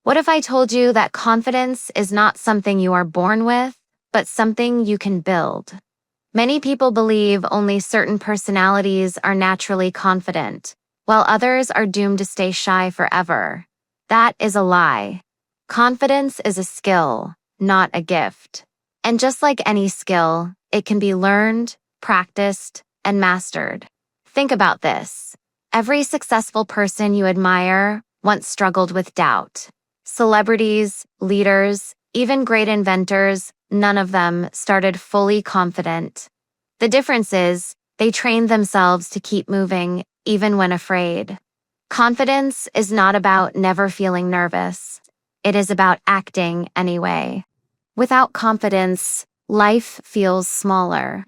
What if I told you that confidence is not something you are born with, but something you can build? Many people believe only certain personalities are naturally confident, while others are doomed to stay shy forever. That is a lie. Confidence is a skill, not a gift. And just like any skill, it can be learned, practiced, and mastered. Think about this. Every successful person you admire once struggled with doubt. Celebrities, leaders, even great inventors, none of them started fully confident. The difference is, they trained themselves to keep moving, even when afraid. Confidence is not about never feeling nervous. It is about acting anyway. Without confidence, life feels smaller.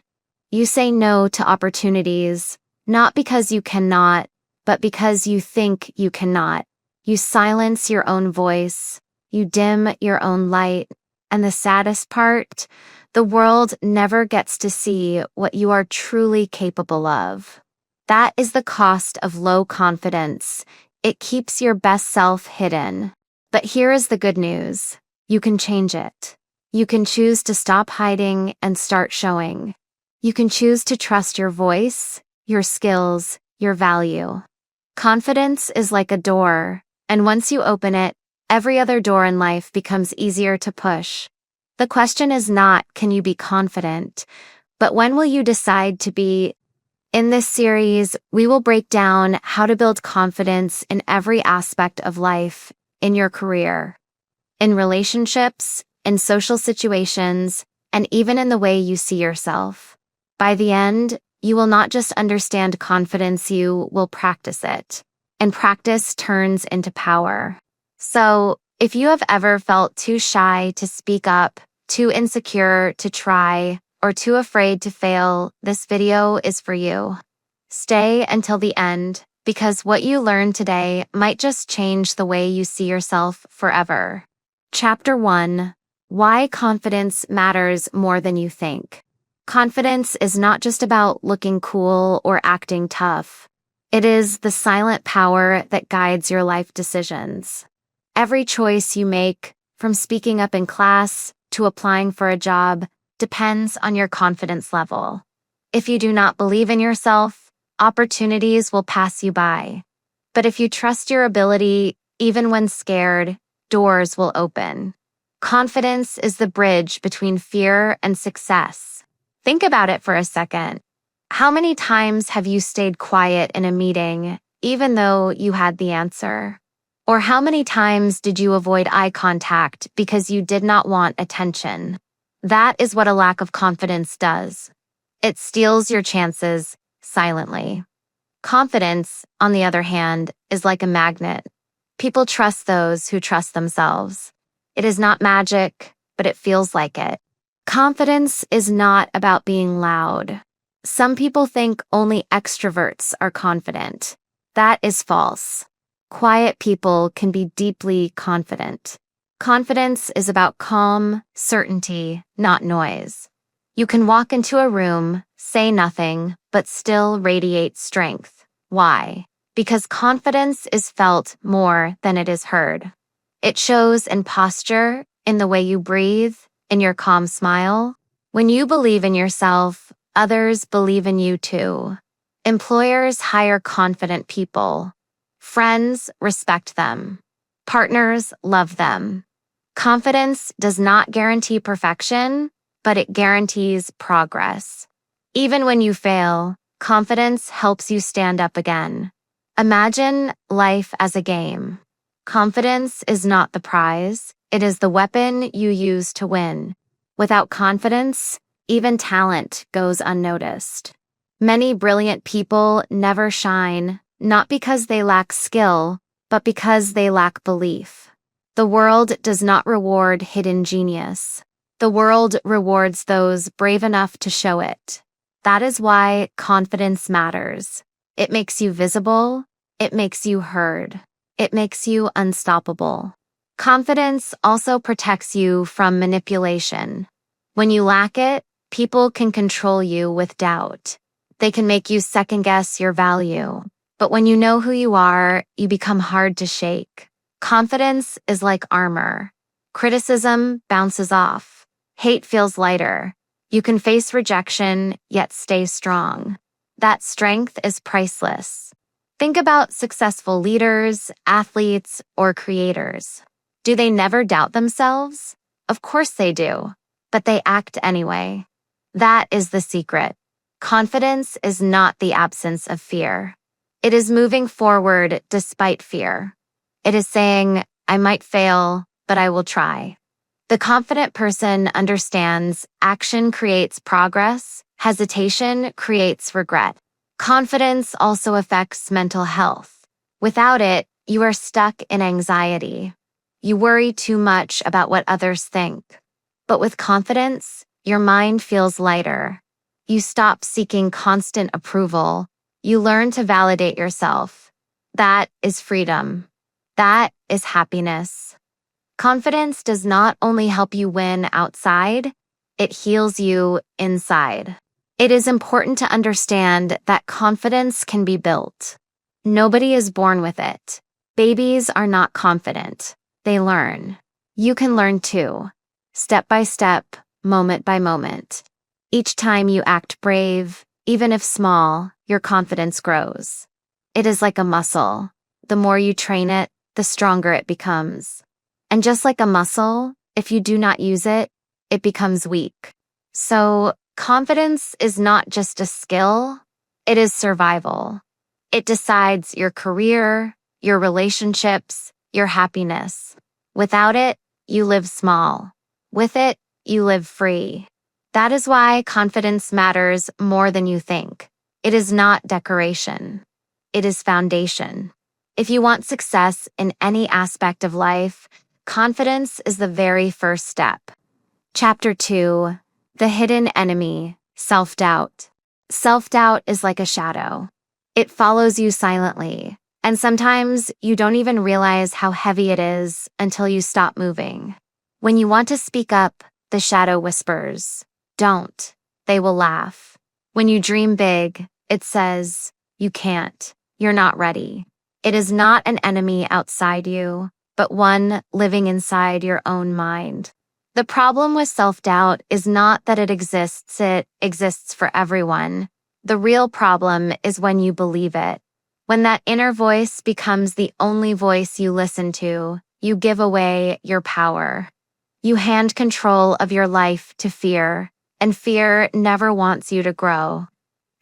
You say no to opportunities, not because you cannot, but because you think you cannot. You silence your own voice. You dim your own light. And the saddest part, the world never gets to see what you are truly capable of. That is the cost of low confidence. It keeps your best self hidden. But here is the good news. You can change it. You can choose to stop hiding and start showing. You can choose to trust your voice, your skills, your value. Confidence is like a door, and once you open it, every other door in life becomes easier to push. The question is not, can you be confident, but when will you decide to be? In this series, we will break down how to build confidence in every aspect of life, in your career, in relationships, in social situations, and even in the way you see yourself. By the end, you will not just understand confidence, you will practice it. And practice turns into power. So, if you have ever felt too shy to speak up, too insecure to try, or too afraid to fail, this video is for you. Stay until the end, because what you learn today might just change the way you see yourself forever. Chapter 1: Why Confidence Matters More Than You Think. Confidence is not just about looking cool or acting tough. It is the silent power that guides your life decisions. Every choice you make, from speaking up in class to applying for a job, depends on your confidence level. If you do not believe in yourself, opportunities will pass you by. But if you trust your ability, even when scared, doors will open. Confidence is the bridge between fear and success. Think about it for a second. How many times have you stayed quiet in a meeting, even though you had the answer? Or how many times did you avoid eye contact because you did not want attention? That is what a lack of confidence does. It steals your chances silently. Confidence, on the other hand, is like a magnet. People trust those who trust themselves. It is not magic, but it feels like it. Confidence is not about being loud. Some people think only extroverts are confident. That is false. Quiet people can be deeply confident. Confidence is about calm, certainty, not noise. You can walk into a room, say nothing, but still radiate strength. Why? Because confidence is felt more than it is heard. It shows in posture, in the way you breathe, in your calm smile. When you believe in yourself, others believe in you too. Employers hire confident people. Friends respect them. Partners love them. Confidence does not guarantee perfection, but it guarantees progress. Even when you fail, confidence helps you stand up again. Imagine life as a game. Confidence is not the prize, it is the weapon you use to win. Without confidence, even talent goes unnoticed. Many brilliant people never shine, not because they lack skill, but because they lack belief. The world does not reward hidden genius. The world rewards those brave enough to show it. That is why confidence matters. It makes you visible. It makes you heard. It makes you unstoppable. Confidence also protects you from manipulation. When you lack it, people can control you with doubt. They can make you second-guess your value. But when you know who you are, you become hard to shake. Confidence is like armor. Criticism bounces off. Hate feels lighter. You can face rejection, yet stay strong. That strength is priceless. Think about successful leaders, athletes, or creators. Do they never doubt themselves? Of course they do, but they act anyway. That is the secret. Confidence is not the absence of fear. It is moving forward despite fear. It is saying, I might fail, but I will try. The confident person understands action creates progress, hesitation creates regret. Confidence also affects mental health. Without it, you are stuck in anxiety. You worry too much about what others think. But with confidence, your mind feels lighter. You stop seeking constant approval. You learn to validate yourself. That is freedom. That is happiness. Confidence does not only help you win outside, it heals you inside. It is important to understand that confidence can be built. Nobody is born with it. Babies are not confident. They learn. You can learn too, step by step, moment by moment. Each time you act brave, even if small, your confidence grows. It is like a muscle. The more you train it, the stronger it becomes. And just like a muscle, if you do not use it, it becomes weak. So, confidence is not just a skill, it is survival. It decides your career, your relationships, your happiness. Without it, you live small. With it, you live free. That is why confidence matters more than you think. It is not decoration. It is foundation. If you want success in any aspect of life, confidence is the very first step. Chapter 2. The Hidden Enemy, Self-Doubt. Self-doubt is like a shadow. It follows you silently, and sometimes you don't even realize how heavy it is until you stop moving. When you want to speak up, the shadow whispers, "Don't." They will laugh. When you dream big, it says, "You can't. You're not ready." It is not an enemy outside you, but one living inside your own mind. The problem with self-doubt is not that it exists for everyone. The real problem is when you believe it. When that inner voice becomes the only voice you listen to, you give away your power. You hand control of your life to fear, and fear never wants you to grow.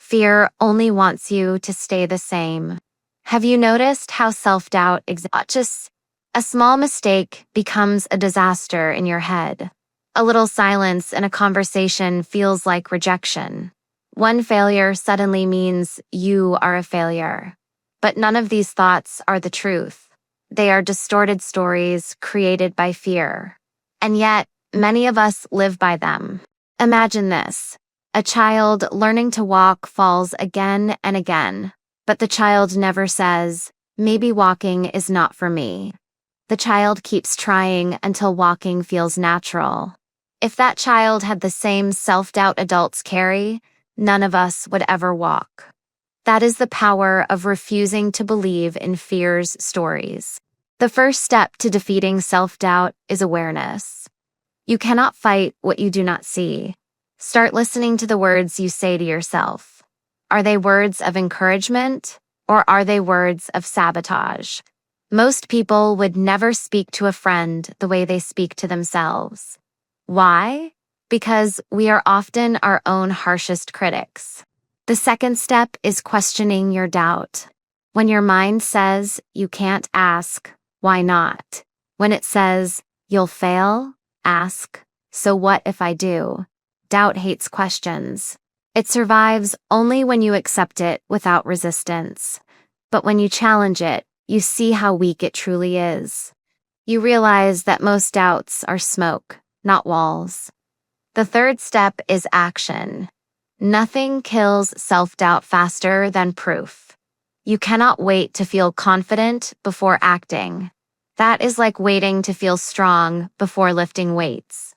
Fear only wants you to stay the same. Have you noticed how self-doubt exists? A small mistake becomes a disaster in your head. A little silence in a conversation feels like rejection. One failure suddenly means you are a failure. But none of these thoughts are the truth. They are distorted stories created by fear. And yet, many of us live by them. Imagine this. A child learning to walk falls again and again. But the child never says, "Maybe walking is not for me." The child keeps trying until walking feels natural. If that child had the same self-doubt adults carry, none of us would ever walk. That is the power of refusing to believe in fear's stories. The first step to defeating self-doubt is awareness. You cannot fight what you do not see. Start listening to the words you say to yourself. Are they words of encouragement, or are they words of sabotage? Most people would never speak to a friend the way they speak to themselves. Why? Because we are often our own harshest critics. The second step is questioning your doubt. When your mind says you can't ask, why not? When it says you'll fail, ask, so what if I do? Doubt hates questions. It survives only when you accept it without resistance. But when you challenge it, you see how weak it truly is. You realize that most doubts are smoke, not walls. The third step is action. Nothing kills self-doubt faster than proof. You cannot wait to feel confident before acting. That is like waiting to feel strong before lifting weights.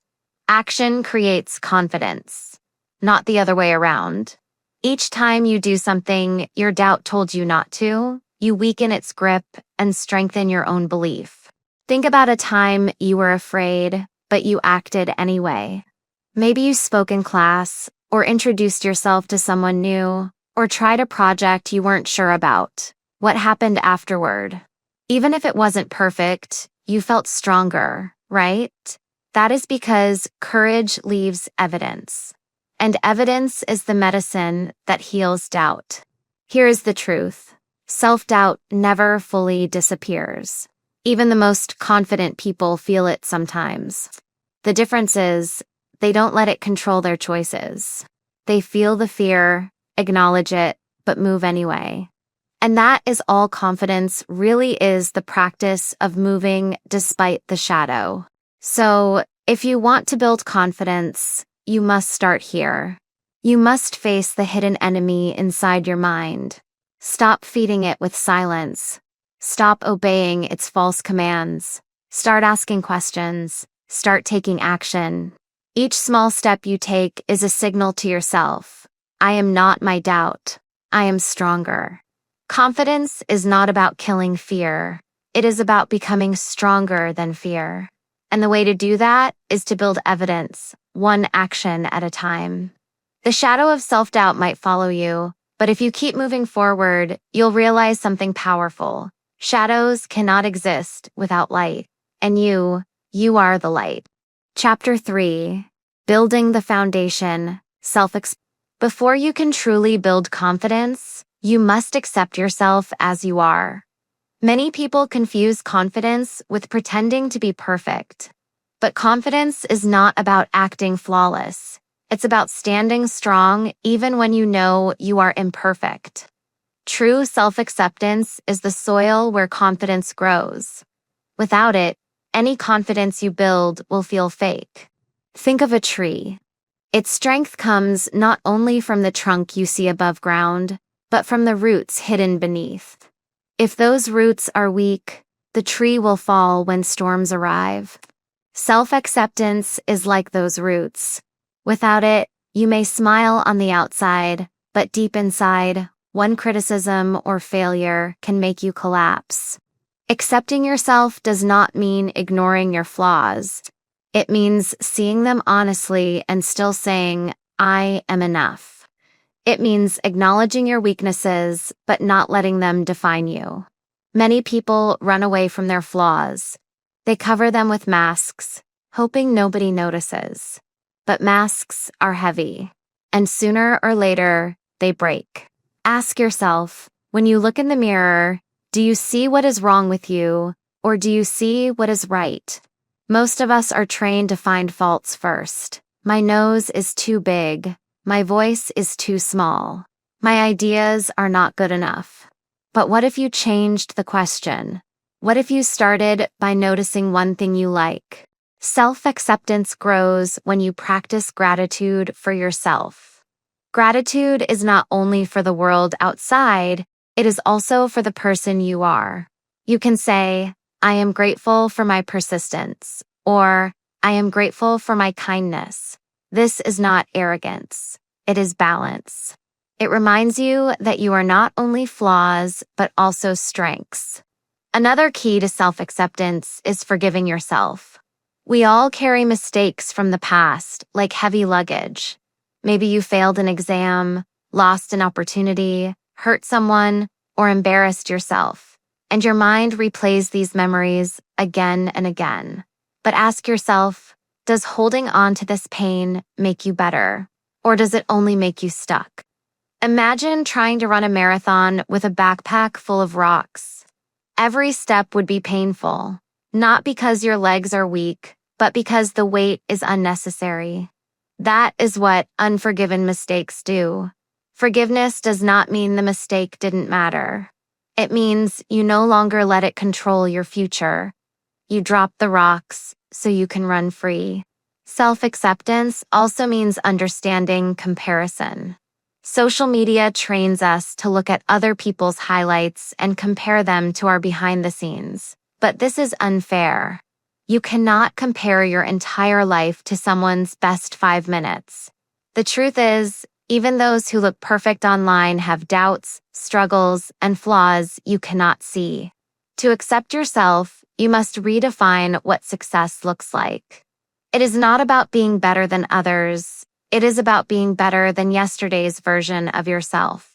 Action creates confidence, not the other way around. Each time you do something your doubt told you not to, you weaken its grip and strengthen your own belief. Think about a time you were afraid, but you acted anyway. Maybe you spoke in class, or introduced yourself to someone new, or tried a project you weren't sure about. What happened afterward? Even if it wasn't perfect, you felt stronger, right? That is because courage leaves evidence. And evidence is the medicine that heals doubt. Here is the truth. Self-doubt never fully disappears. Even the most confident people feel it sometimes. The difference is, they don't let it control their choices. They feel the fear, acknowledge it, but move anyway. And that is all confidence really is, the practice of moving despite the shadow. So, if you want to build confidence, you must start here. You must face the hidden enemy inside your mind. Stop feeding it with silence. Stop obeying its false commands. Start asking questions. Start taking action. Each small step you take is a signal to yourself. I am not my doubt. I am stronger. Confidence is not about killing fear. It is about becoming stronger than fear. And the way to do that is to build evidence, one action at a time. The shadow of self-doubt might follow you, but if you keep moving forward, you'll realize something powerful. Shadows cannot exist without light, and you are the light. Chapter 3. Building the Foundation, Before you can truly build confidence, you must accept yourself as you are. Many people confuse confidence with pretending to be perfect. But confidence is not about acting flawless. It's about standing strong even when you know you are imperfect. True self-acceptance is the soil where confidence grows. Without it, any confidence you build will feel fake. Think of a tree. Its strength comes not only from the trunk you see above ground, but from the roots hidden beneath. If those roots are weak, the tree will fall when storms arrive. Self-acceptance is like those roots. Without it, you may smile on the outside, but deep inside, one criticism or failure can make you collapse. Accepting yourself does not mean ignoring your flaws. It means seeing them honestly and still saying, I am enough. It means acknowledging your weaknesses, but not letting them define you. Many people run away from their flaws. They cover them with masks, hoping nobody notices. But masks are heavy, and sooner or later, they break. Ask yourself, when you look in the mirror, do you see what is wrong with you, or do you see what is right? Most of us are trained to find faults first. My nose is too big. My voice is too small. My ideas are not good enough. But what if you changed the question? What if you started by noticing one thing you like? Self-acceptance grows when you practice gratitude for yourself. Gratitude is not only for the world outside, it is also for the person you are. You can say, I am grateful for my persistence, or I am grateful for my kindness. This is not arrogance. It is balance. It reminds you that you are not only flaws, but also strengths. Another key to self-acceptance is forgiving yourself. We all carry mistakes from the past, like heavy luggage. Maybe you failed an exam, lost an opportunity, hurt someone, or embarrassed yourself. And your mind replays these memories again and again. But ask yourself, does holding on to this pain make you better? Or does it only make you stuck? Imagine trying to run a marathon with a backpack full of rocks. Every step would be painful, not because your legs are weak, but because the weight is unnecessary. That is what unforgiven mistakes do. Forgiveness does not mean the mistake didn't matter. It means you no longer let it control your future. You drop the rocks so you can run free. Self-acceptance also means understanding comparison. Social media trains us to look at other people's highlights and compare them to our behind the scenes. But this is unfair. You cannot compare your entire life to someone's best 5 minutes. The truth is, even those who look perfect online have doubts, struggles, and flaws you cannot see. To accept yourself, You must redefine what success looks like. It is not about being better than others. It is about being better than yesterday's version of yourself.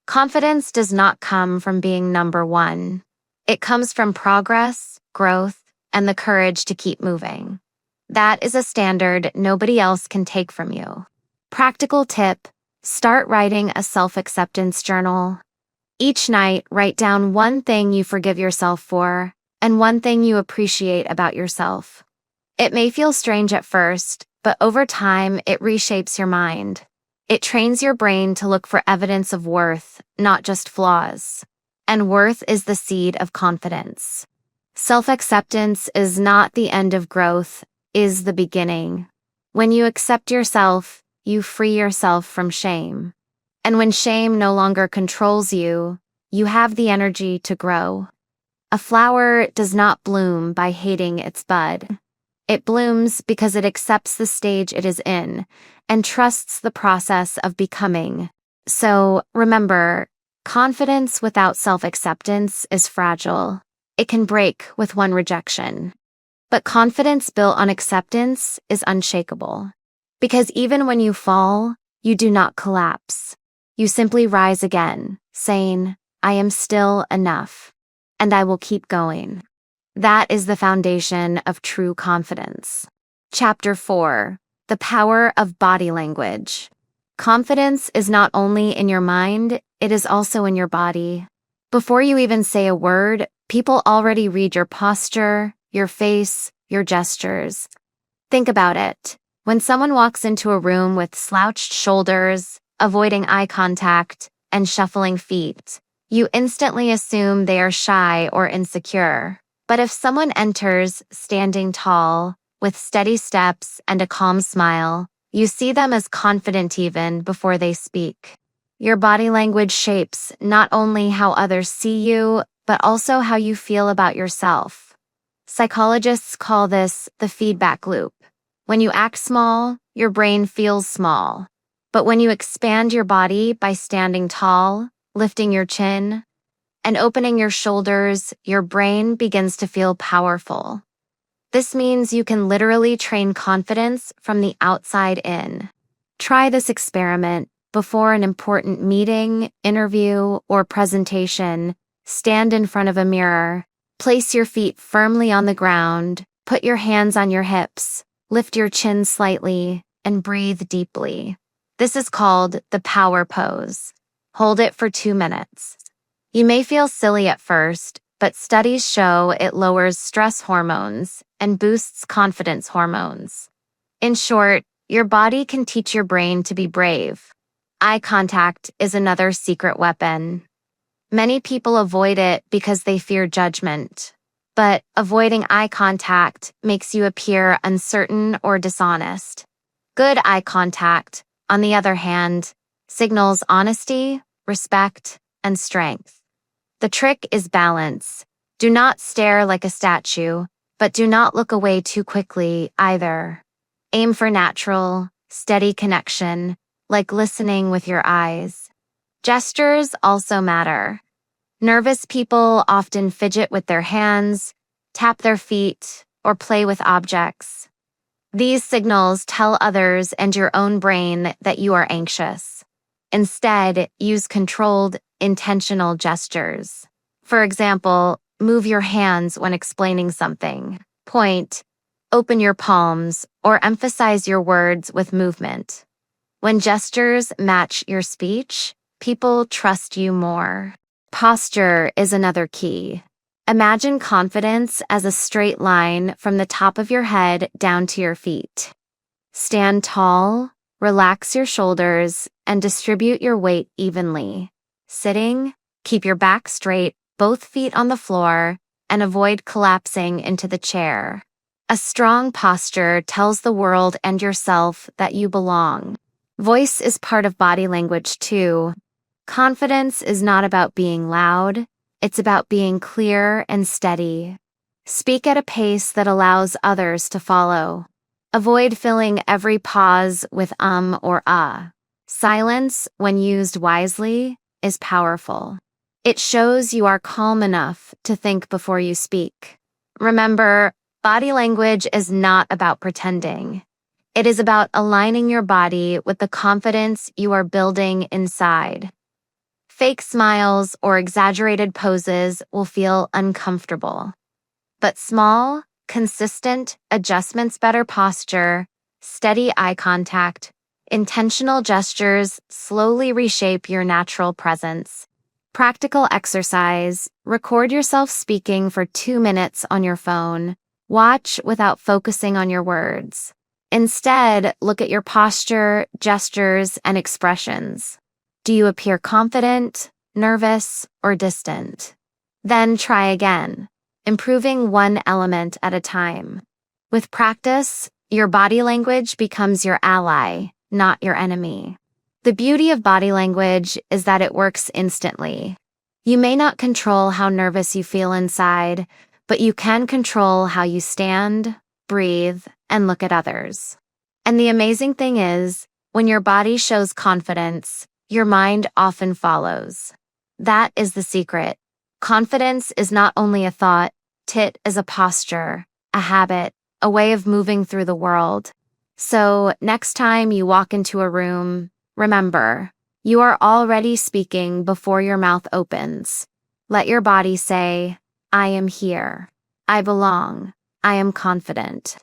Confidence does not come from being number one. It comes from progress, growth, and the courage to keep moving. That is a standard nobody else can take from you. Practical tip: start writing a self-acceptance journal. Each night, write down one thing you forgive yourself for and one thing you appreciate about yourself. It may feel strange at first, but over time, it reshapes your mind. It trains your brain to look for evidence of worth, not just flaws. And worth is the seed of confidence. Self-acceptance is not the end of growth, is the beginning. When you accept yourself, you free yourself from shame. And when shame no longer controls you, you have the energy to grow. A flower does not bloom by hating its bud. It blooms because it accepts the stage it is in and trusts the process of becoming. So, remember, confidence without self-acceptance is fragile. It can break with one rejection. But confidence built on acceptance is unshakable. Because even when you fall, you do not collapse. You simply rise again, saying, "I am still enough, and I will keep going." That is the foundation of true confidence. Chapter 4: The Power of Body Language. Confidence is not only in your mind, it is also in your body. Before you even say a word, people already read your posture, your face, your gestures. Think about it. When someone walks into a room with slouched shoulders, avoiding eye contact, and shuffling feet, you instantly assume they are shy or insecure. But if someone enters standing tall, with steady steps and a calm smile, you see them as confident even before they speak. Your body language shapes not only how others see you, but also how you feel about yourself. Psychologists call this the feedback loop. When you act small, your brain feels small. But when you expand your body by standing tall, lifting your chin, and opening your shoulders, your brain begins to feel powerful. This means you can literally train confidence from the outside in. Try this experiment before an important meeting, interview, or presentation. Stand in front of a mirror. Place your feet firmly on the ground. Put your hands on your hips. Lift your chin slightly and breathe deeply. This is called the power pose. Hold it for 2 minutes. You may feel silly at first, but studies show it lowers stress hormones and boosts confidence hormones. In short, your body can teach your brain to be brave. Eye contact is another secret weapon. Many people avoid it because they fear judgment. But avoiding eye contact makes you appear uncertain or dishonest. Good eye contact, on the other hand, signals honesty, respect, and strength. The trick is balance. Do not stare like a statue, but do not look away too quickly either. Aim for natural, steady connection, like listening with your eyes. Gestures also matter. Nervous people often fidget with their hands, tap their feet, or play with objects. These signals tell others and your own brain that you are anxious. Instead, use controlled, intentional gestures. For example, move your hands when explaining something. Point, open your palms, or emphasize your words with movement. When gestures match your speech, people trust you more. Posture is another key. Imagine confidence as a straight line from the top of your head down to your feet. Stand tall, relax your shoulders, and distribute your weight evenly. Sitting, keep your back straight, both feet on the floor, and avoid collapsing into the chair. A strong posture tells the world and yourself that you belong. Voice is part of body language too. Confidence is not about being loud, it's about being clear and steady. Speak at a pace that allows others to follow. Avoid filling every pause with or Silence, when used wisely, is powerful. It shows you are calm enough to think before you speak. Remember, body language is not about pretending. It is about aligning your body with the confidence you are building inside. Fake smiles or exaggerated poses will feel uncomfortable. But small, consistent adjustments, better posture, steady eye contact, intentional gestures slowly reshape your natural presence. Practical exercise. Record yourself speaking for 2 minutes on your phone. Watch without focusing on your words. Instead, look at your posture, gestures, and expressions. Do you appear confident, nervous, or distant? Then try again, improving one element at a time. With practice, your body language becomes your ally, not your enemy. The beauty of body language is that it works instantly. You may not control how nervous you feel inside, but you can control how you stand, breathe, and look at others. And the amazing thing is, when your body shows confidence, your mind often follows. That is the secret. Confidence is not only a thought, it is a posture, a habit, a way of moving through the world. So, next time you walk into a room, remember, you are already speaking before your mouth opens. Let your body say, I am here. I belong. I am confident.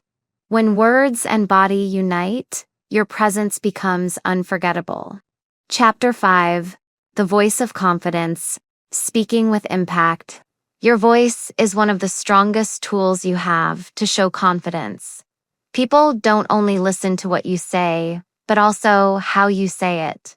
When words and body unite, your presence becomes unforgettable. Chapter 5. The Voice of Confidence. Speaking with Impact. Your voice is one of the strongest tools you have to show confidence. People don't only listen to what you say, but also how you say it.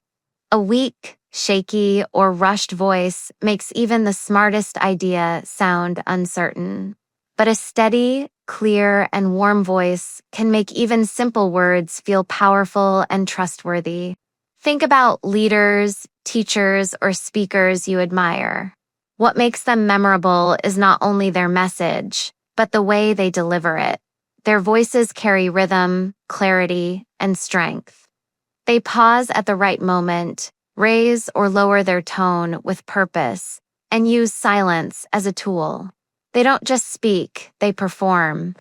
A weak, shaky, or rushed voice makes even the smartest idea sound uncertain. But a steady, clear, and warm voice can make even simple words feel powerful and trustworthy. Think about leaders, teachers, or speakers you admire. What makes them memorable is not only their message, but the way they deliver it. Their voices carry rhythm, clarity, and strength. They pause at the right moment, raise or lower their tone with purpose, and use silence as a tool. They don't just speak, they perform.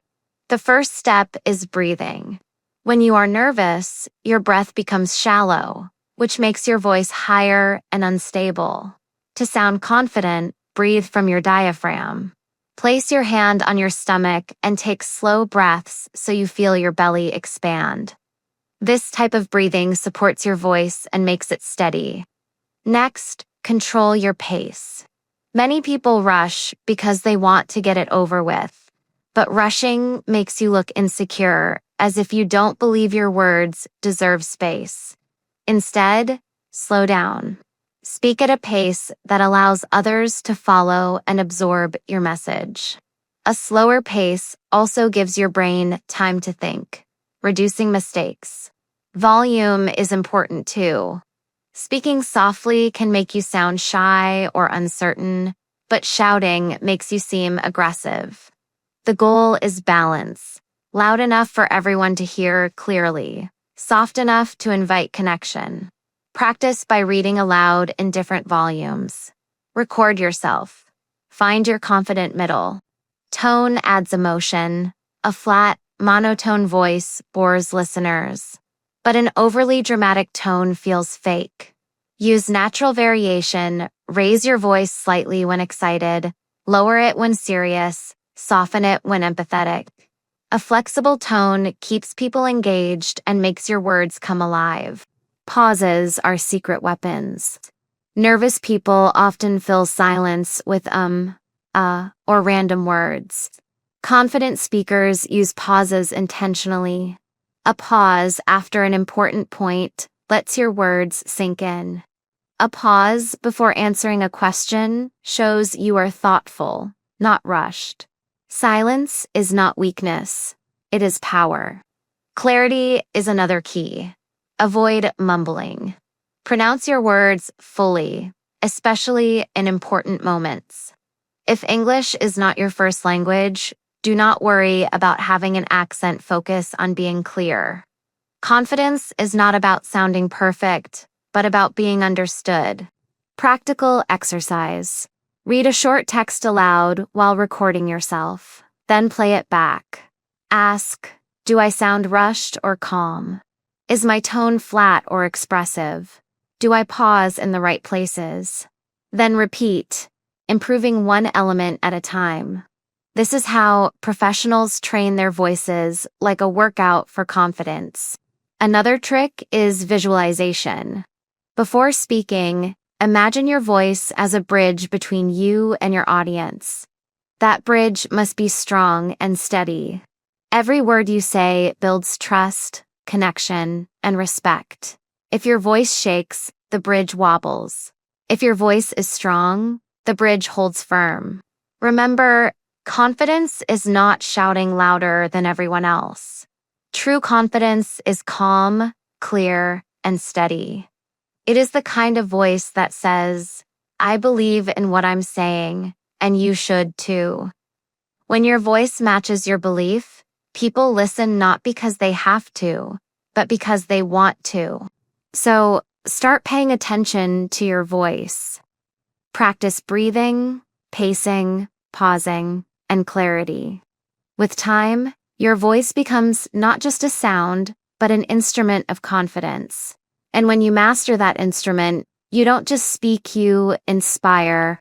The first step is breathing. When you are nervous, your breath becomes shallow, which makes your voice higher and unstable. To sound confident, breathe from your diaphragm. Place your hand on your stomach and take slow breaths so you feel your belly expand. This type of breathing supports your voice and makes it steady. Next, control your pace. Many people rush because they want to get it over with, but rushing makes you look insecure, as if you don't believe your words deserve space. Instead, slow down. Speak at a pace that allows others to follow and absorb your message. A slower pace also gives your brain time to think, reducing mistakes. Volume is important too. Speaking softly can make you sound shy or uncertain, but shouting makes you seem aggressive. The goal is balance, loud enough for everyone to hear clearly, soft enough to invite connection. Practice by reading aloud in different volumes. Record yourself. Find your confident middle. Tone adds emotion. A flat, monotone voice bores listeners. But an overly dramatic tone feels fake. Use natural variation, raise your voice slightly when excited, lower it when serious, soften it when empathetic. A flexible tone keeps people engaged and makes your words come alive. Pauses are secret weapons. Nervous people often fill silence with or random words. Confident speakers use pauses intentionally. A pause after an important point lets your words sink in. A pause before answering a question shows you are thoughtful, not rushed. Silence is not weakness. It is power. Clarity is another key. Avoid mumbling. Pronounce your words fully, especially in important moments. If English is not your first language, do not worry about having an accent. Focus on being clear. Confidence is not about sounding perfect, but about being understood. Practical exercise. Read a short text aloud while recording yourself. Then play it back. Ask, do I sound rushed or calm? Is my tone flat or expressive? Do I pause in the right places? Then repeat, improving one element at a time. This is how professionals train their voices like a workout for confidence. Another trick is visualization. Before speaking, imagine your voice as a bridge between you and your audience. That bridge must be strong and steady. Every word you say builds trust, connection, and respect. If your voice shakes, the bridge wobbles. If your voice is strong, the bridge holds firm. Remember, confidence is not shouting louder than everyone else. True confidence is calm, clear, and steady. It is the kind of voice that says, I believe in what I'm saying, and you should too. When your voice matches your belief, people listen not because they have to, but because they want to. So, start paying attention to your voice. Practice breathing, pacing, pausing, and clarity. With time, your voice becomes not just a sound, but an instrument of confidence. And when you master that instrument, you don't just speak, you inspire.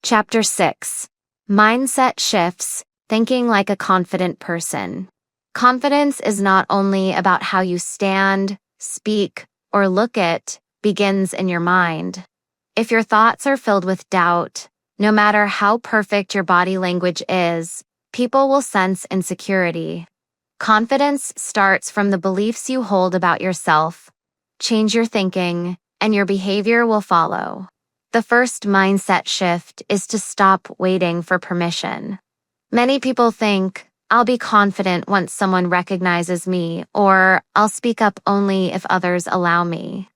Chapter 6. Mindset Shifts, Thinking Like a Confident Person. Confidence is not only about how you stand, speak, or look it, begins in your mind. If your thoughts are filled with doubt, no matter how perfect your body language is, people will sense insecurity. Confidence starts from the beliefs you hold about yourself. Change your thinking, and your behavior will follow. The first mindset shift is to stop waiting for permission. Many people think, I'll be confident once someone recognizes me, or I'll speak up only if others allow me.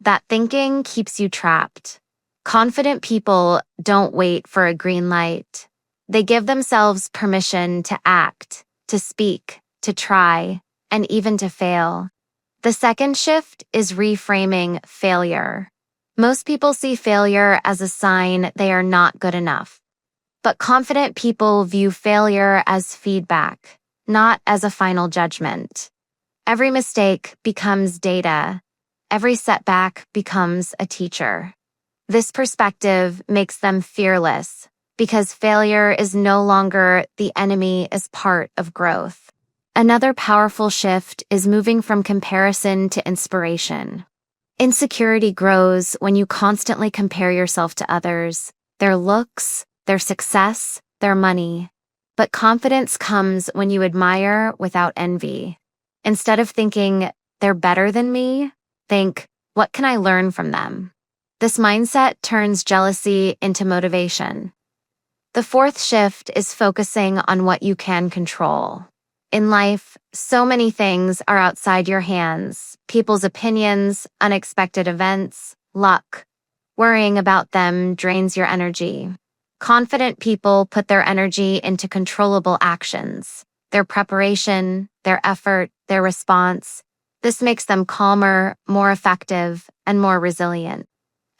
That thinking keeps you trapped. Confident people don't wait for a green light. They give themselves permission to act, to speak, to try, and even to fail. The second shift is reframing failure. Most people see failure as a sign they are not good enough. But confident people view failure as feedback, not as a final judgment. Every mistake becomes data. Every setback becomes a teacher. This perspective makes them fearless because failure is no longer the enemy as part of growth. Another powerful shift is moving from comparison to inspiration. Insecurity grows when you constantly compare yourself to others, their looks, their success, their money. But confidence comes when you admire without envy. Instead of thinking, they're better than me, think, what can I learn from them? This mindset turns jealousy into motivation. The fourth shift is focusing on what you can control. In life, so many things are outside your hands: people's opinions, unexpected events, luck. Worrying about them drains your energy. Confident people put their energy into controllable actions, their preparation, their effort, their response. This makes them calmer, more effective, and more resilient.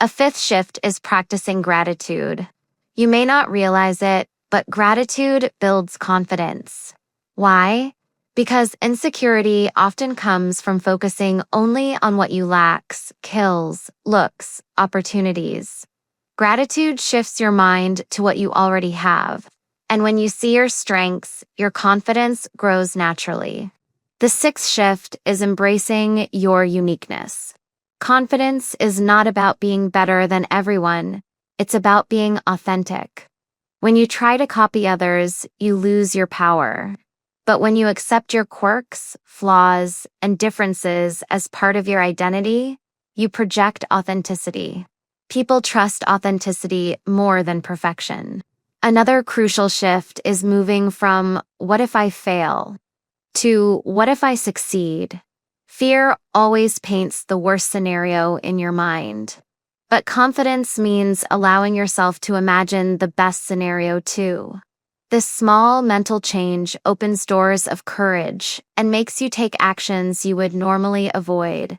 A fifth shift is practicing gratitude. You may not realize it, but gratitude builds confidence. Why? Because insecurity often comes from focusing only on what you lack: skills, looks, opportunities. Gratitude shifts your mind to what you already have. And when you see your strengths, your confidence grows naturally. The sixth shift is embracing your uniqueness. Confidence is not about being better than everyone. It's about being authentic. When you try to copy others, you lose your power. But when you accept your quirks, flaws, and differences as part of your identity, you project authenticity. People trust authenticity more than perfection. Another crucial shift is moving from "what if I fail" to "what if I succeed?" Fear always paints the worst scenario in your mind. But confidence means allowing yourself to imagine the best scenario too. This small mental change opens doors of courage and makes you take actions you would normally avoid.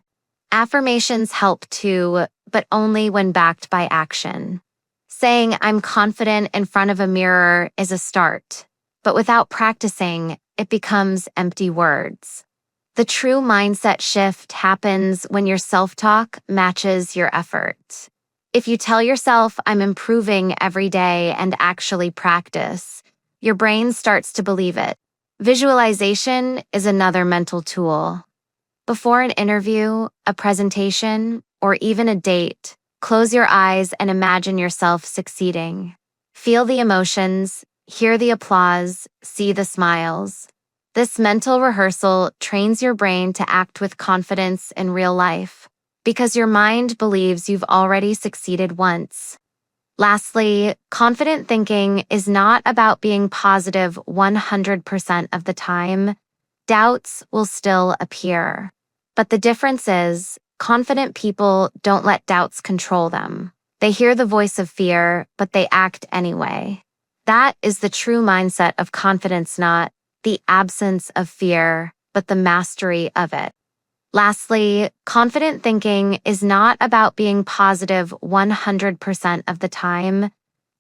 Affirmations help too, but only when backed by action. Saying "I'm confident" in front of a mirror is a start. but without practicing, it becomes empty words. The true mindset shift happens when your self-talk matches your effort. If you tell yourself, "I'm improving every day," and actually practice, your brain starts to believe it. Visualization is another mental tool. Before an interview, a presentation, or even a date, close your eyes and imagine yourself succeeding. Feel the emotions, hear the applause, see the smiles. This mental rehearsal trains your brain to act with confidence in real life, because your mind believes you've already succeeded once. Lastly, confident thinking is not about being positive 100% of the time. Doubts will still appear. But the difference is, confident people don't let doubts control them. They hear the voice of fear, but they act anyway. That is the true mindset of confidence, not the absence of fear, but the mastery of it. Lastly, confident thinking is not about being positive 100% of the time.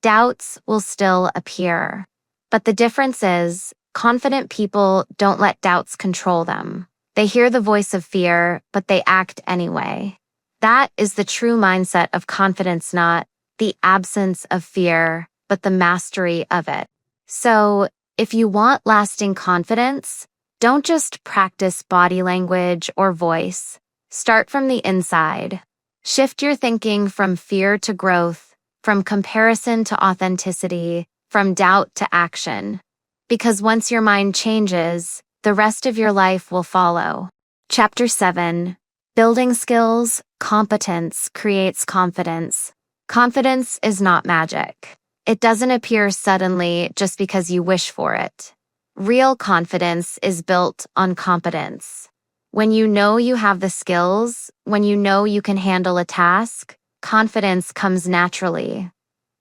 Doubts will still appear. But the difference is, confident people don't let doubts control them. They hear the voice of fear, but they act anyway. That is the true mindset of confidence, not the absence of fear, but the mastery of it. So, if you want lasting confidence, don't just practice body language or voice. Start from the inside. Shift your thinking from fear to growth, from comparison to authenticity, from doubt to action. Because once your mind changes, the rest of your life will follow. Chapter 7. Building skills, competence creates confidence. Confidence is not magic. It doesn't appear suddenly just because you wish for it. Real confidence is built on competence. When you know you have the skills, when you know you can handle a task, confidence comes naturally.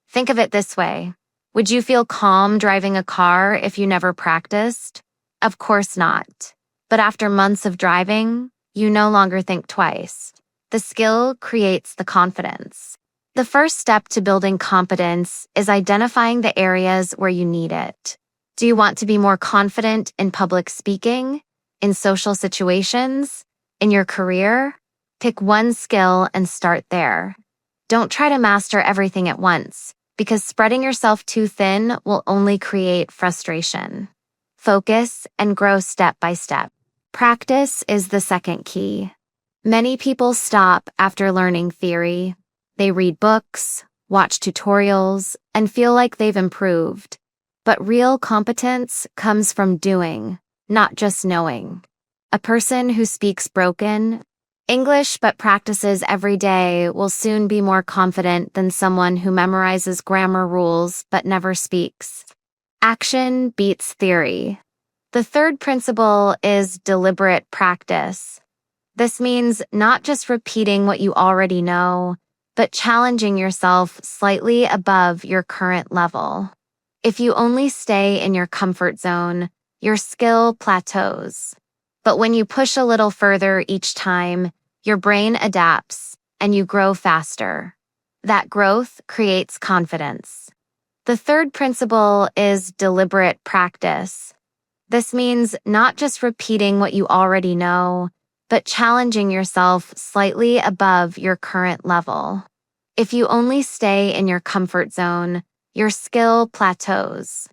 Think of it this way. Would you feel calm driving a car if you never practiced? Of course not. But after months of driving, you no longer think twice. The skill creates the confidence. The first step to building competence is identifying the areas where you need it. Do you want to be more confident in public speaking, in social situations, in your career? Pick one skill and start there. Don't try to master everything at once, because spreading yourself too thin will only create frustration. Focus and grow step by step. Practice is the second key. Many people stop after learning theory. They read books, watch tutorials, and feel like they've improved. But real competence comes from doing, not just knowing. A person who speaks broken English but practices every day will soon be more confident than someone who memorizes grammar rules but never speaks. Action beats theory. The third principle is deliberate practice. This means not just repeating what you already know, but challenging yourself slightly above your current level. If you only stay in your comfort zone, your skill plateaus. But when you push a little further each time, your brain adapts and you grow faster. That growth creates confidence. The third principle is deliberate practice. This means not just repeating what you already know, but challenging yourself slightly above your current level. If you only stay in your comfort zone, your skill plateaus.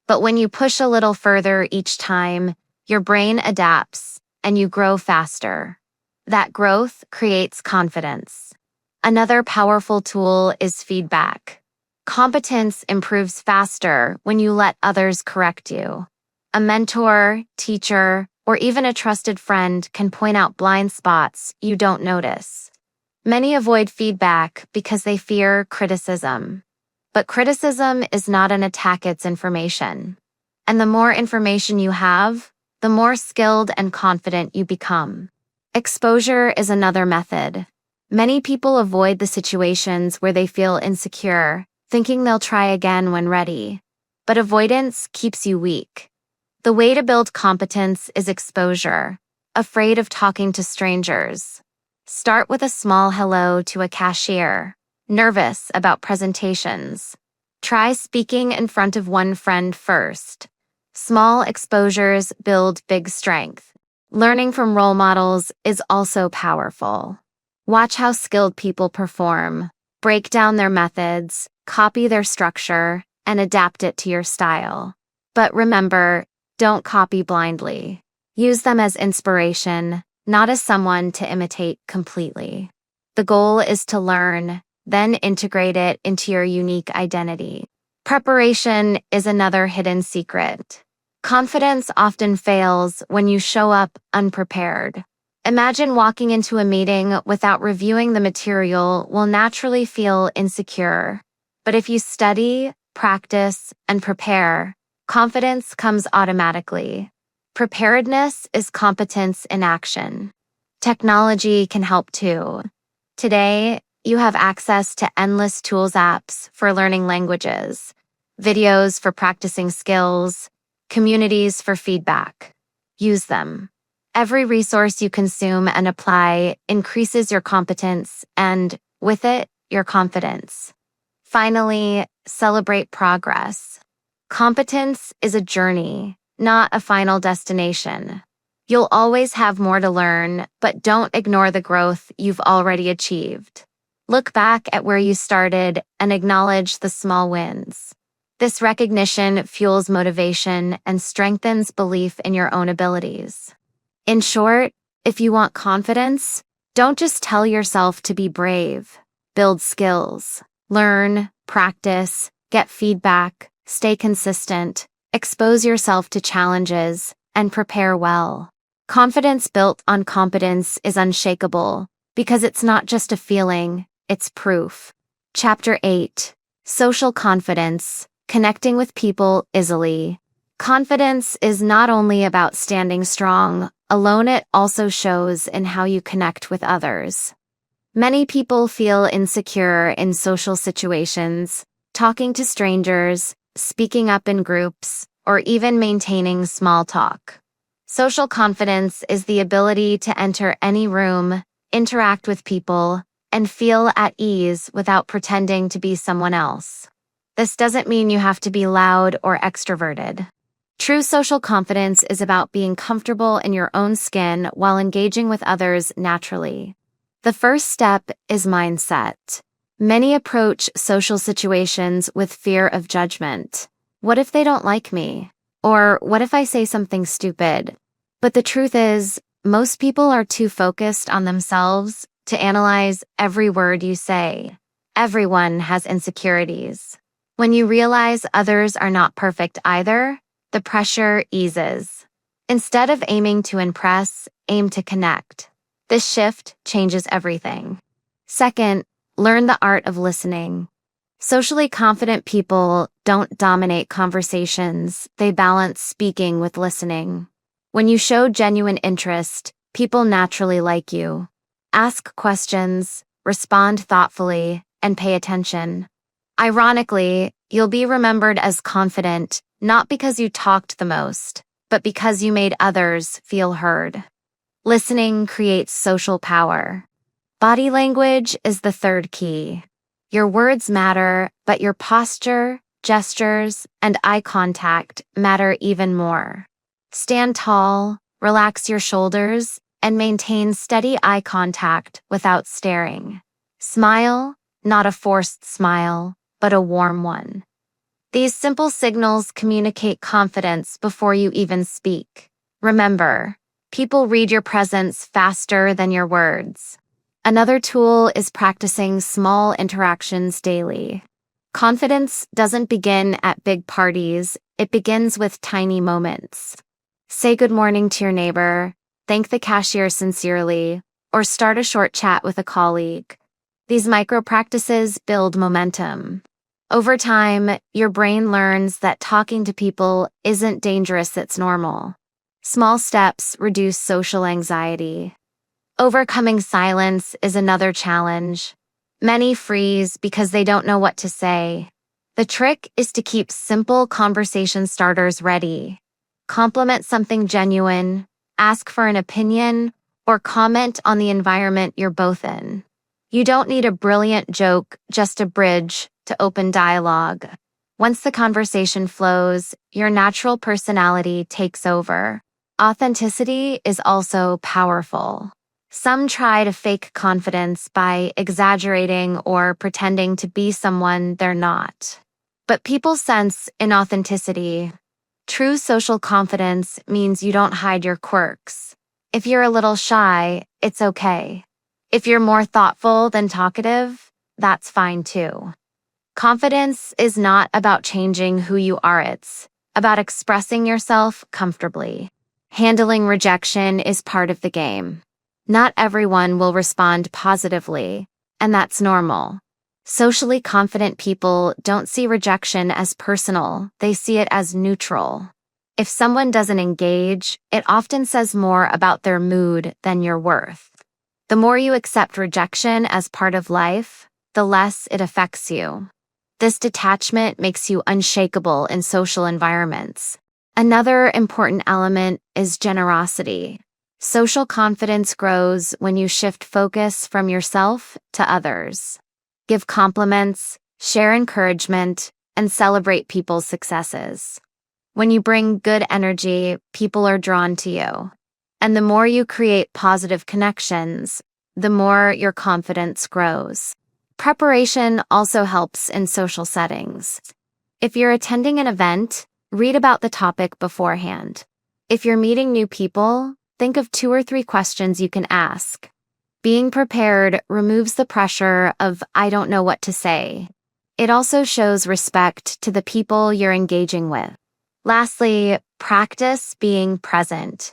But when you push a little further each time, your brain adapts and you grow faster. That growth creates confidence. Another powerful tool is feedback. Competence improves faster when you let others correct you. A mentor, teacher, or even a trusted friend can point out blind spots you don't notice. Many avoid feedback because they fear criticism. But criticism is not an attack, it's information. And the more information you have, the more skilled and confident you become. Exposure is another method. Many people avoid the situations where they feel insecure, thinking they'll try again when ready. But avoidance keeps you weak. The way to build competence is exposure. Afraid of talking to strangers. Start with a small hello to a cashier. Nervous about presentations. Try speaking in front of one friend first. Small exposures build big strength. Learning from role models is also powerful. Watch how skilled people perform, break down their methods, copy their structure, and adapt it to your style. But remember, don't copy blindly. Use them as inspiration, not as someone to imitate completely. The goal is to learn, then integrate it into your unique identity. Preparation is another hidden secret. Confidence often fails when you show up unprepared. Imagine walking into a meeting without reviewing the material will naturally feel insecure. But if you study, practice, and prepare, confidence comes automatically. Preparedness is competence in action. Technology can help too. Today, you have access to endless tools apps for learning languages, videos for practicing skills, communities for feedback. Use them. Every resource you consume and apply increases your competence and, with it, your confidence. Finally, celebrate progress. Competence is a journey, not a final destination. You'll always have more to learn, but don't ignore the growth you've already achieved. Look back at where you started and acknowledge the small wins. This recognition fuels motivation and strengthens belief in your own abilities. In short, if you want confidence, don't just tell yourself to be brave. Build skills. Learn, practice, get feedback, stay consistent, expose yourself to challenges, and prepare well. Confidence built on competence is unshakable because it's not just a feeling, it's proof. Chapter 8. Social Confidence. Connecting with people easily. Confidence is not only about standing strong alone, it also shows in how you connect with others. Many people feel insecure in social situations, talking to strangers, speaking up in groups, or even maintaining small talk. Social confidence is the ability to enter any room, interact with people, and feel at ease without pretending to be someone else. This doesn't mean you have to be loud or extroverted. True social confidence is about being comfortable in your own skin while engaging with others naturally. The first step is mindset. Many approach social situations with fear of judgment. What if they don't like me? Or what if I say something stupid? But the truth is, most people are too focused on themselves to analyze every word you say. Everyone has insecurities. When you realize others are not perfect either, the pressure eases. Instead of aiming to impress, aim to connect. This shift changes everything. Second, learn the art of listening. Socially confident people don't dominate conversations, they balance speaking with listening. When you show genuine interest, people naturally like you. Ask questions, respond thoughtfully, and pay attention. Ironically, you'll be remembered as confident, not because you talked the most, but because you made others feel heard. Listening creates social power. Body language is the third key. Your words matter, but your posture, gestures, and eye contact matter even more. Stand tall, relax your shoulders, and maintain steady eye contact without staring. Smile, not a forced smile, but a warm one. These simple signals communicate confidence before you even speak. Remember, people read your presence faster than your words. Another tool is practicing small interactions daily. Confidence doesn't begin at big parties, it begins with tiny moments. Say good morning to your neighbor, thank the cashier sincerely, or start a short chat with a colleague. These micro practices build momentum. Over time, your brain learns that talking to people isn't dangerous, it's normal. Small steps reduce social anxiety. Overcoming silence is another challenge. Many freeze because they don't know what to say. The trick is to keep simple conversation starters ready. Compliment something genuine, ask for an opinion, or comment on the environment you're both in. You don't need a brilliant joke, just a bridge to open dialogue. Once the conversation flows, your natural personality takes over. Authenticity is also powerful. Some try to fake confidence by exaggerating or pretending to be someone they're not. But people sense inauthenticity. True social confidence means you don't hide your quirks. If you're a little shy, it's okay. If you're more thoughtful than talkative, that's fine too. Confidence is not about changing who you are, it's about expressing yourself comfortably. Handling rejection is part of the game. Not everyone will respond positively, and that's normal. Socially confident people don't see rejection as personal, they see it as neutral. If someone doesn't engage, it often says more about their mood than your worth. The more you accept rejection as part of life, the less it affects you. This detachment makes you unshakable in social environments. Another important element is generosity. Social confidence grows when you shift focus from yourself to others. Give compliments, share encouragement, and celebrate people's successes. When you bring good energy, people are drawn to you. And the more you create positive connections, the more your confidence grows. Preparation also helps in social settings. If you're attending an event, read about the topic beforehand. If you're meeting new people, think of 2 or 3 questions you can ask. Being prepared removes the pressure of "I don't know what to say." It also shows respect to the people you're engaging with. Lastly, practice being present.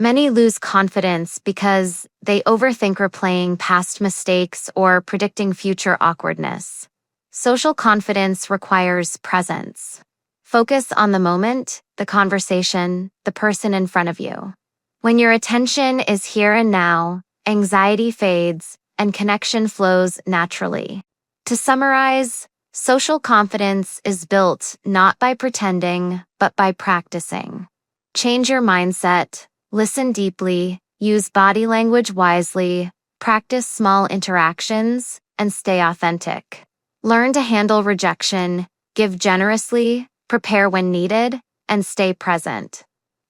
Many lose confidence because they overthink replaying past mistakes or predicting future awkwardness. Social confidence requires presence. Focus on the moment, the conversation, the person in front of you. When your attention is here and now, anxiety fades and connection flows naturally. To summarize, social confidence is built not by pretending, but by practicing. Change your mindset. Listen deeply, use body language wisely, practice small interactions, and stay authentic. Learn to handle rejection, give generously, prepare when needed, and stay present.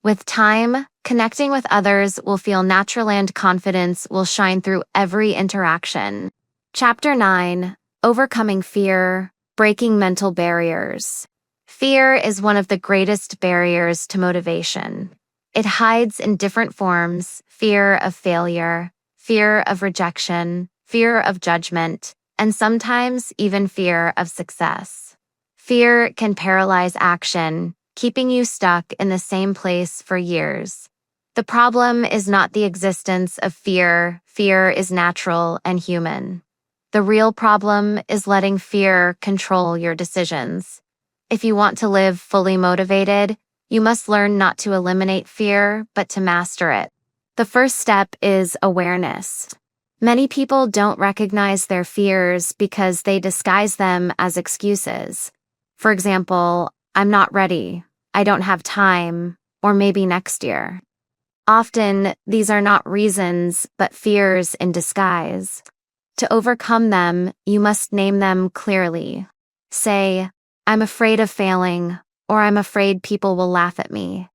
With time, connecting with others will feel natural and confidence will shine through every interaction. Chapter 9: Overcoming Fear, Breaking Mental Barriers. Fear is one of the greatest barriers to motivation. It hides in different forms: fear of failure, fear of rejection, fear of judgment, and sometimes even fear of success. Fear can paralyze action, keeping you stuck in the same place for years. The problem is not the existence of fear. Fear is natural and human. The real problem is letting fear control your decisions. If you want to live fully motivated, you must learn not to eliminate fear, but to master it. The first step is awareness. Many people don't recognize their fears because they disguise them as excuses. For example, "I'm not ready," "I don't have time," or "maybe next year." Often, these are not reasons, but fears in disguise. To overcome them, you must name them clearly. Say, "I'm afraid of failing," or "I'm afraid people will laugh at me."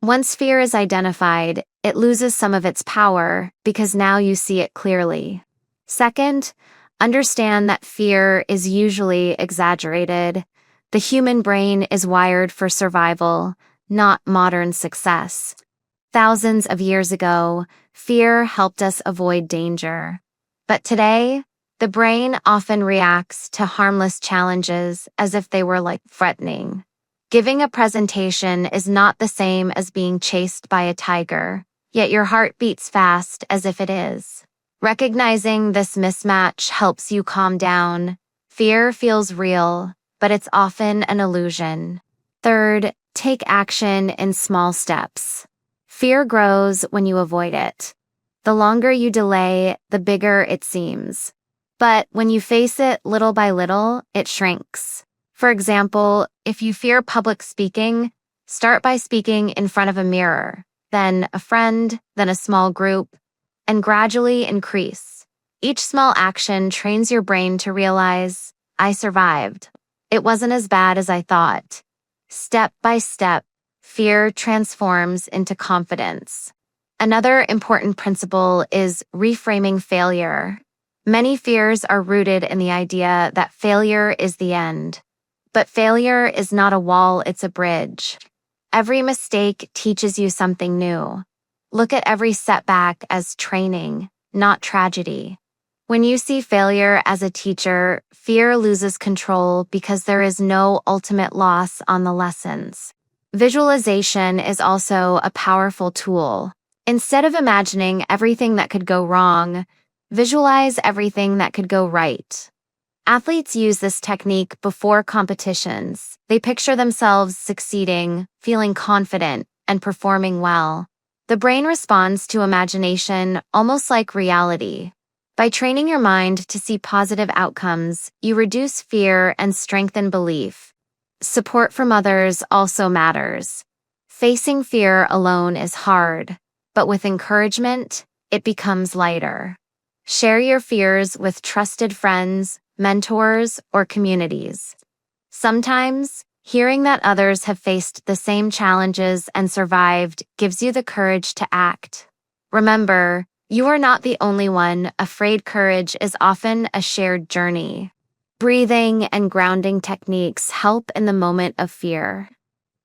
Once fear is identified, it loses some of its power because now you see it clearly. Second, understand that fear is usually exaggerated. The human brain is wired for survival, not modern success. Thousands of years ago, fear helped us avoid danger. But today, the brain often reacts to harmless challenges as if they were threatening. Giving a presentation is not the same as being chased by a tiger, yet your heart beats fast as if it is. Recognizing this mismatch helps you calm down. Fear feels real, but it's often an illusion. Third, take action in small steps. Fear grows when you avoid it. The longer you delay, the bigger it seems. But when you face it little by little, it shrinks. For example, if you fear public speaking, start by speaking in front of a mirror, then a friend, then a small group, and gradually increase. Each small action trains your brain to realize, "I survived." It wasn't as bad as I thought. Step by step, fear transforms into confidence. Another important principle is reframing failure. Many fears are rooted in the idea that failure is the end. But failure is not a wall, it's a bridge. Every mistake teaches you something new. Look at every setback as training, not tragedy. When you see failure as a teacher, fear loses control because there is no ultimate loss on the lessons. Visualization is also a powerful tool. Instead of imagining everything that could go wrong, visualize everything that could go right. Athletes use this technique before competitions. They picture themselves succeeding, feeling confident, and performing well. The brain responds to imagination almost like reality. By training your mind to see positive outcomes, you reduce fear and strengthen belief. Support from others also matters. Facing fear alone is hard, but with encouragement, it becomes lighter. Share your fears with trusted friends, mentors, or communities. Sometimes, hearing that others have faced the same challenges and survived gives you the courage to act. Remember, you are not the only one afraid. Courage is often a shared journey. Breathing and grounding techniques help in the moment of fear.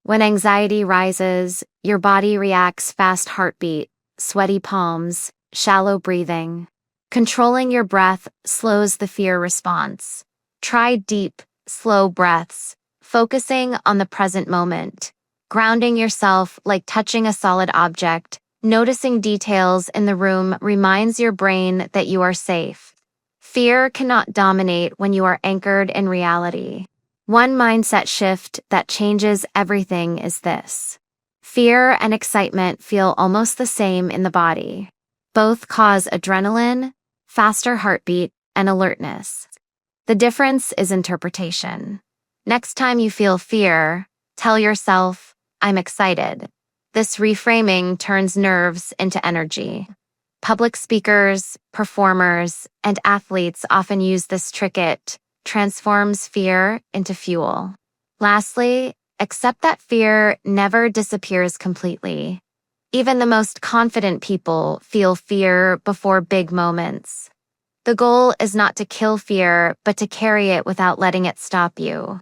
When anxiety rises, your body reacts: fast heartbeat, sweaty palms, shallow breathing. Controlling your breath slows the fear response. Try deep, slow breaths, focusing on the present moment. Grounding yourself like touching a solid object. Noticing details in the room reminds your brain that you are safe. Fear cannot dominate when you are anchored in reality. One mindset shift that changes everything is this. Fear and excitement feel almost the same in the body. Both cause adrenaline, faster heartbeat, and alertness. The difference is interpretation. Next time you feel fear, tell yourself, "I'm excited." This reframing turns nerves into energy. Public speakers, performers, and athletes often use this trick. It transforms fear into fuel. Lastly, accept that fear never disappears completely. Even the most confident people feel fear before big moments. The goal is not to kill fear, but to carry it without letting it stop you.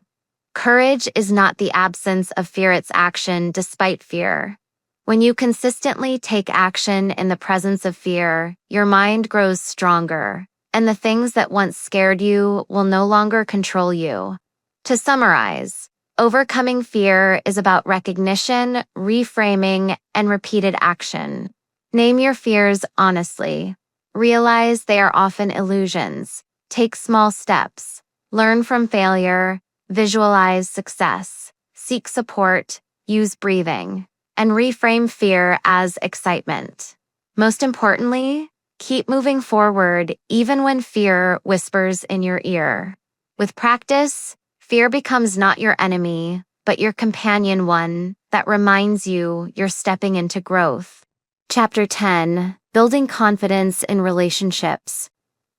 Courage is not the absence of fear, it's action despite fear. When you consistently take action in the presence of fear, your mind grows stronger, and the things that once scared you will no longer control you. To summarize, overcoming fear is about recognition, reframing, and repeated action. Name your fears honestly. Realize they are often illusions. Take small steps. Learn from failure. Visualize success. Seek support. Use breathing. And reframe fear as excitement. Most importantly, keep moving forward even when fear whispers in your ear. With practice, fear becomes not your enemy, but your companion, one that reminds you you're stepping into growth. Chapter 10: Building Confidence in Relationships.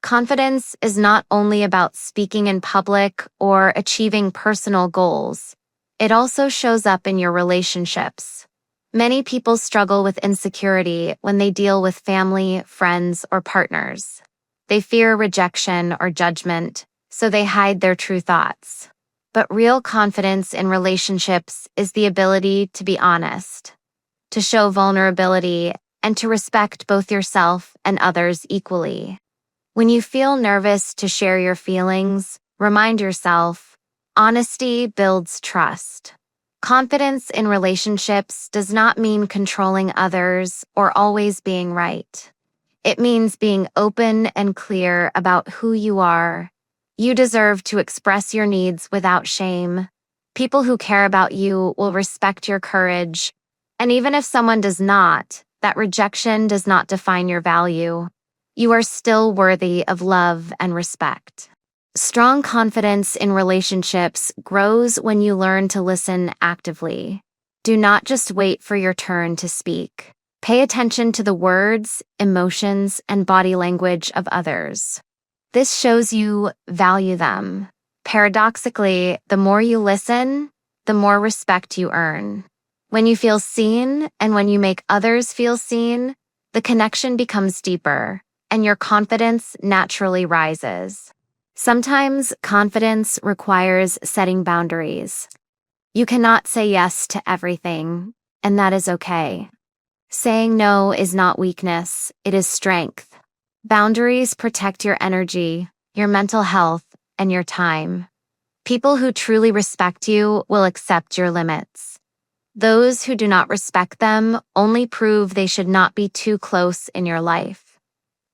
Confidence is not only about speaking in public or achieving personal goals. It also shows up in your relationships. Many people struggle with insecurity when they deal with family, friends, or partners. They fear rejection or judgment, so they hide their true thoughts. But real confidence in relationships is the ability to be honest, to show vulnerability, and to respect both yourself and others equally. When you feel nervous to share your feelings, remind yourself, honesty builds trust. Confidence in relationships does not mean controlling others or always being right. It means being open and clear about who you are. You deserve to express your needs without shame. People who care about you will respect your courage. And even if someone does not, that rejection does not define your value. You are still worthy of love and respect. Strong confidence in relationships grows when you learn to listen actively. Do not just wait for your turn to speak. Pay attention to the words, emotions, and body language of others. This shows you value them. Paradoxically, the more you listen, the more respect you earn. When you feel seen and when you make others feel seen, the connection becomes deeper, and your confidence naturally rises. Sometimes confidence requires setting boundaries. You cannot say yes to everything, and that is okay. Saying no is not weakness, it is strength. Boundaries protect your energy, your mental health, and your time. People who truly respect you will accept your limits. Those who do not respect them only prove they should not be too close in your life.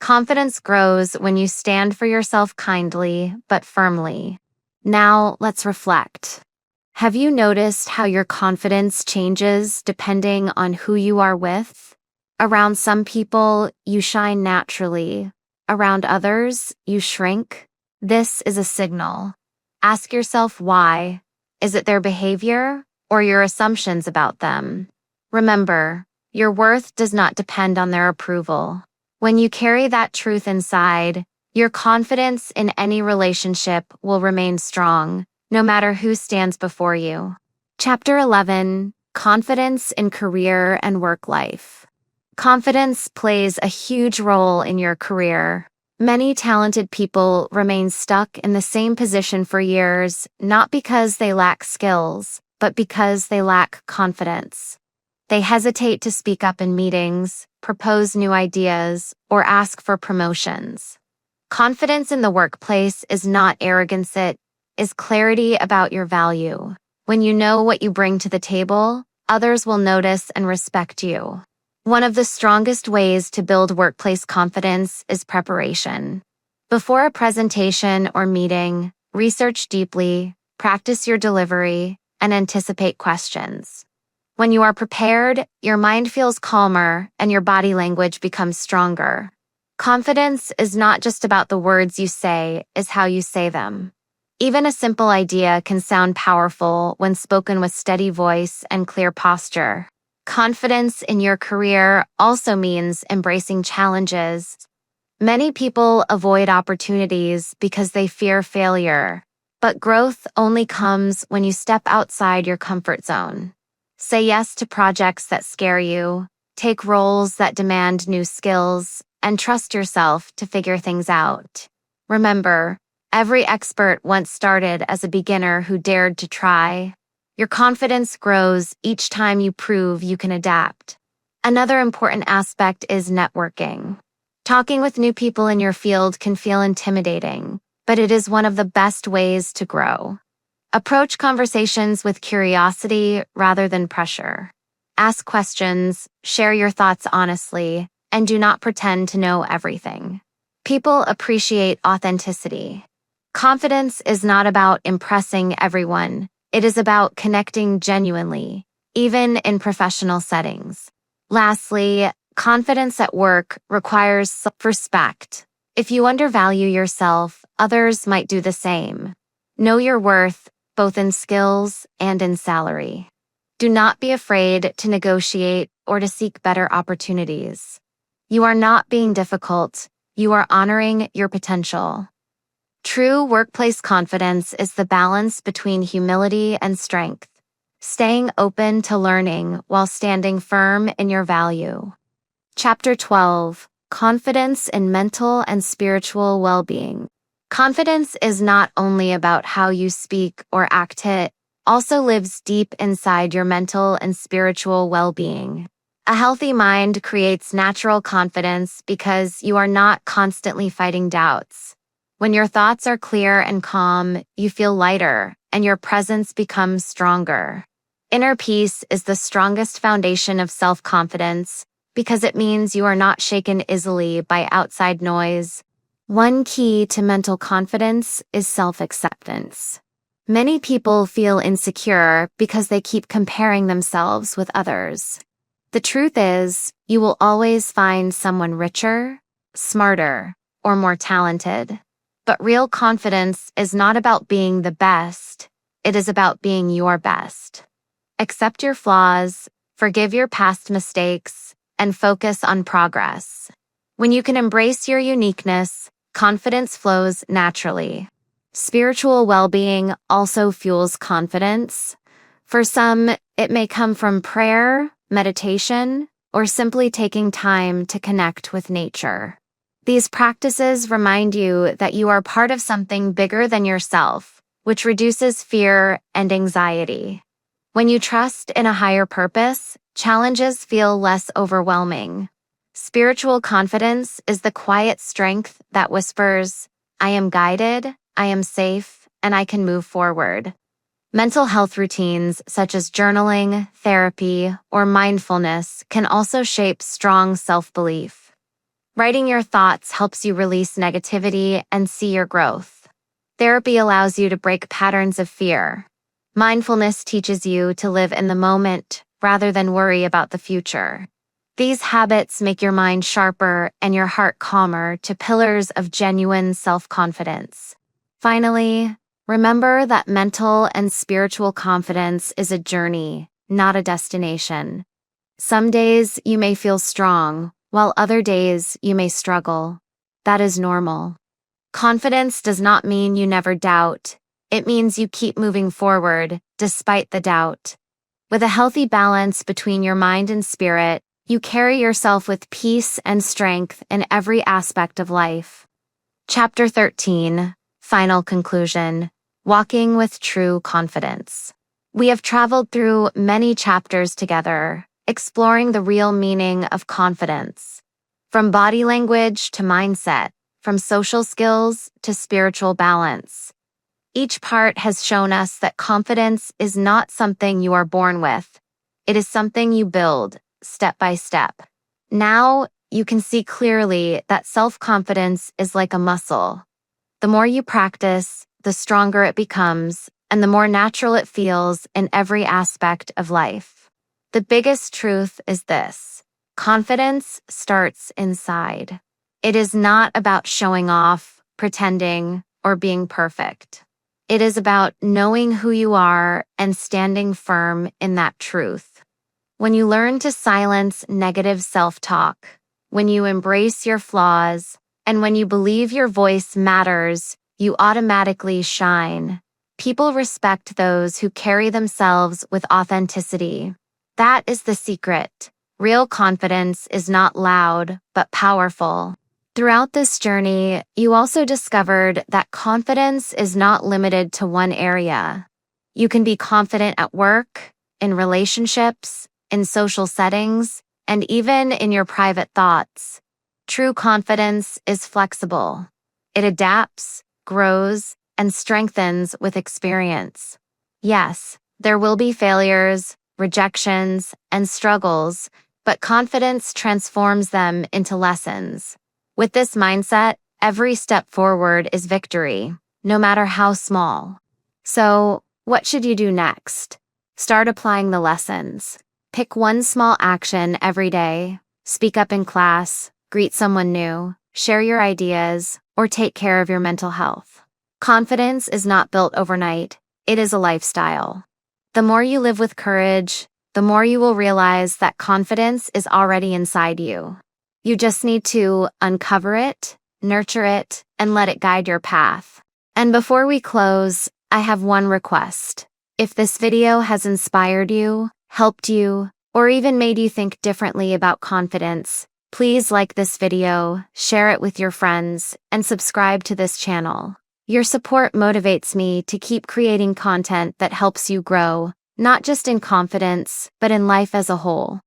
Confidence grows when you stand for yourself kindly but firmly. Now, let's reflect. Have you noticed how your confidence changes depending on who you are with? Around some people, you shine naturally. Around others, you shrink. This is a signal. Ask yourself why. Is it their behavior or your assumptions about them? Remember, your worth does not depend on their approval. When you carry that truth inside, your confidence in any relationship will remain strong, no matter who stands before you. Chapter 11: Confidence in Career and Work Life. Confidence plays a huge role in your career. Many talented people remain stuck in the same position for years, not because they lack skills, but because they lack confidence. They hesitate to speak up in meetings, propose new ideas, or ask for promotions. Confidence in the workplace is not arrogance, it is clarity about your value. When you know what you bring to the table, others will notice and respect you. One of the strongest ways to build workplace confidence is preparation. Before a presentation or meeting, research deeply, practice your delivery, and anticipate questions. When you are prepared, your mind feels calmer and your body language becomes stronger. Confidence is not just about the words you say, it's how you say them. Even a simple idea can sound powerful when spoken with steady voice and clear posture. Confidence in your career also means embracing challenges. Many people avoid opportunities because they fear failure, but growth only comes when you step outside your comfort zone. Say yes to projects that scare you, take roles that demand new skills, and trust yourself to figure things out. Remember, every expert once started as a beginner who dared to try. Your confidence grows each time you prove you can adapt. Another important aspect is networking. Talking with new people in your field can feel intimidating, but it is one of the best ways to grow. Approach conversations with curiosity rather than pressure. Ask questions, share your thoughts honestly, and do not pretend to know everything. People appreciate authenticity. Confidence is not about impressing everyone. It is about connecting genuinely, even in professional settings. Lastly, confidence at work requires self-respect. If you undervalue yourself, others might do the same. Know your worth, both in skills and in salary. Do not be afraid to negotiate or to seek better opportunities. You are not being difficult, you are honoring your potential. True workplace confidence is the balance between humility and strength, staying open to learning while standing firm in your value. Chapter 12: Confidence in Mental and Spiritual Well-Being. Confidence is not only about how you speak or act, it also lives deep inside your mental and spiritual well-being. A healthy mind creates natural confidence because you are not constantly fighting doubts. When your thoughts are clear and calm, you feel lighter, and your presence becomes stronger. Inner peace is the strongest foundation of self-confidence because it means you are not shaken easily by outside noise. One key to mental confidence is self-acceptance. Many people feel insecure because they keep comparing themselves with others. The truth is, you will always find someone richer, smarter, or more talented. But real confidence is not about being the best, it is about being your best. Accept your flaws, forgive your past mistakes, and focus on progress. When you can embrace your uniqueness, confidence flows naturally. Spiritual well-being also fuels confidence. For some, it may come from prayer, meditation, or simply taking time to connect with nature. These practices remind you that you are part of something bigger than yourself, which reduces fear and anxiety. When you trust in a higher purpose, challenges feel less overwhelming. Spiritual confidence is the quiet strength that whispers, "I am guided, I am safe, and I can move forward." Mental health routines such as journaling, therapy, or mindfulness can also shape strong self-belief. Writing your thoughts helps you release negativity and see your growth. Therapy allows you to break patterns of fear. Mindfulness teaches you to live in the moment rather than worry about the future. These habits make your mind sharper and your heart calmer, to pillars of genuine self-confidence. Finally, remember that mental and spiritual confidence is a journey, not a destination. Some days you may feel strong, while other days you may struggle. That is normal. Confidence does not mean you never doubt. It means you keep moving forward, despite the doubt. With a healthy balance between your mind and spirit, you carry yourself with peace and strength in every aspect of life. Chapter 13, Final Conclusion. Walking with True Confidence. We have traveled through many chapters together, exploring the real meaning of confidence. From body language to mindset, from social skills to spiritual balance. Each part has shown us that confidence is not something you are born with. It is something you build, step by step. Now, you can see clearly that self-confidence is like a muscle. The more you practice, the stronger it becomes, and the more natural it feels in every aspect of life. The biggest truth is this: confidence starts inside. It is not about showing off, pretending, or being perfect. It is about knowing who you are and standing firm in that truth. When you learn to silence negative self-talk, when you embrace your flaws, and when you believe your voice matters, you automatically shine. People respect those who carry themselves with authenticity. That is the secret. Real confidence is not loud, but powerful. Throughout this journey, you also discovered that confidence is not limited to one area. You can be confident at work, in relationships, in social settings, and even in your private thoughts. True confidence is flexible. It adapts, grows, and strengthens with experience. Yes, there will be failures, rejections, and struggles, but confidence transforms them into lessons. With this mindset, every step forward is victory, no matter how small. So, what should you do next? Start applying the lessons. Pick one small action every day. Speak up in class, greet someone new, share your ideas, or take care of your mental health. Confidence is not built overnight. It is a lifestyle. The more you live with courage, the more you will realize that confidence is already inside you. You just need to uncover it, nurture it, and let it guide your path. And before we close, I have one request. If this video has inspired you, helped you, or even made you think differently about confidence, please like this video, share it with your friends, and subscribe to this channel. Your support motivates me to keep creating content that helps you grow, not just in confidence, but in life as a whole.